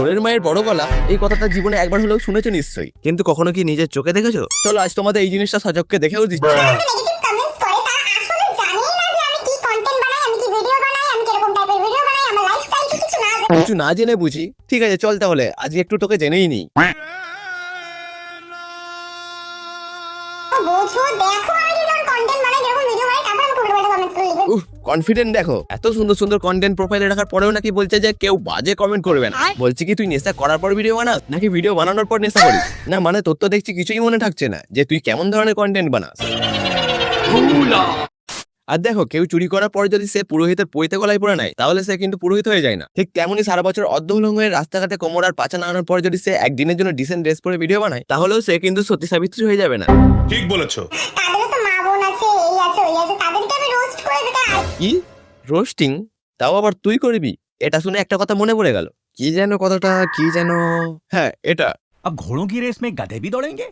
ওরের মায়ের বড় গলা, এই কথাটা জীবনে একবার হলেও শুনেছো নিশ্চয়ই, কিন্তু কখনো কি নিজের চোখে দেখেছো? চলো আজ তোমাদের এই জিনিসটা সচক্ষে দেখেও দিচ্ছি। কিছু না জেনে বুঝি, ঠিক আছে চল তাহলে আজকে একটু তোকে জেনেই নিই। কনফিডেন্ট দেখো, এত সুন্দর সুন্দর কন্টেন্ট প্রোফাইলে রাখার পরেও নাকি বলছে যে কেউ বাজে কমেন্ট করবে না। বলছি কি তুই নেশা করার পর ভিডিও বানাস নাকি ভিডিও বানানোর পর নেশা করিস? না মানে তোর তো দেখছি কিছুই মনে থাকছে না যে তুই কেমন ধরনের কন্টেন্ট বানাস। আর দেখো, কেউ চুরি করার পর যদি সে পুরোহিতের পৈতে গলায় পড়ে নেয় তাহলে সে কিন্তু পুরোহিত হয়ে যায় না। ঠিক তেমনই সারা বছর অর্ধউলঙ্গ হয়ে রাস্তাঘাটে কোমর আর পাচা নাড়ানোর পর যদি সে একদিনের জন্য ডিসেন্ট ড্রেস পরে ভিডিও বানায় তাহলেও সে কিন্তু সত্যি সাবিত্রী হয়ে যাবে না। ঠিক বলেছো। কি রোস্টিং? তাও আবার তুই করবি? এটা শুনে একটা কথা মনে পড়ে গেল। কি যেন কথাটা, কি যেন, হ্যাঁ এটা। अब घोड़ों की रेस में गधे भी दौड़ेंगे।